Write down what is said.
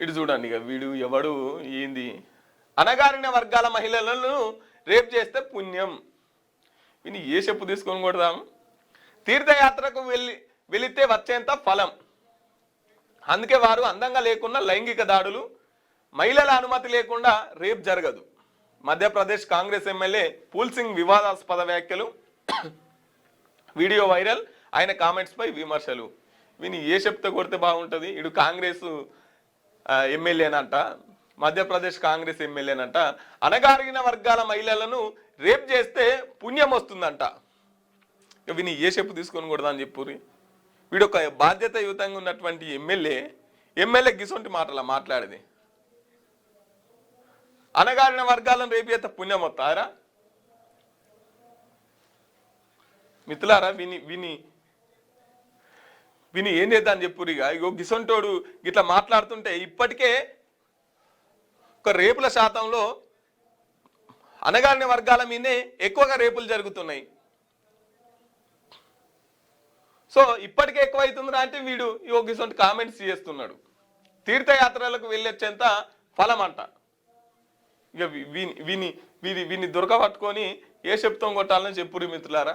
ఇటు చూడండి ఇక వీడు ఎవడు ఏంది అనగారిన వర్గాల మహిళలను రేప్ చేస్తే పుణ్యం. విని ఏ చెప్పు తీసుకొని కొడదాం. తీర్థయాత్రకు వెళితే వచ్చేంత ఫలం, అందుకే వారు అందంగా లేకుండా లైంగిక దాడులు, మహిళల అనుమతి లేకుండా రేప్ జరగదు. మధ్యప్రదేశ్ కాంగ్రెస్ ఎమ్మెల్యే పూల్ సింగ్ వివాదాస్పద వ్యాఖ్యలు, వీడియో వైరల్, ఆయన కామెంట్స్ పై విమర్శలు. విని ఏ చెప్తే కొడితే బాగుంటుంది. ఇడు కాంగ్రెస్ ఎమ్మెల్యేనంట, మధ్యప్రదేశ్ కాంగ్రెస్ ఎమ్మెల్యేనంట, అనగారిన వర్గాల మహిళలను రేప్ చేస్తే పుణ్యం వస్తుందంట. విని ఏ చెప్పు తీసుకొని కొడదా అని చెప్పుర్రి. వీడు ఒక బాధ్యతాయుతంగా ఉన్నటువంటి ఎమ్మెల్యే గిసొంటి మాట్లాడేది. అనగారిన వర్గాలను రేపు చేస్తే పుణ్యం వస్తారా? మిత్రులారా, విని ఏం చేద్దాం అని చెప్పురిగా. ఇగో గిసొంటోడు ఇట్లా మాట్లాడుతుంటే ఇప్పటికే ఒక రేపుల శాతంలో అనగారిన వర్గాల మీదే ఎక్కువగా రేపులు జరుగుతున్నాయి. సో ఇప్పటికే ఎక్కువ అవుతుందిరా అంటే వీడు ఇగో గిసొంటి కామెంట్స్ చేస్తున్నాడు. తీర్థయాత్రలకు వెళ్ళొచ్చేంత ఫలం అంట. ఇక విని దొరకబట్టుకొని ఏ చెప్తాం కొట్టాలని చెప్పురి మిత్రులారా.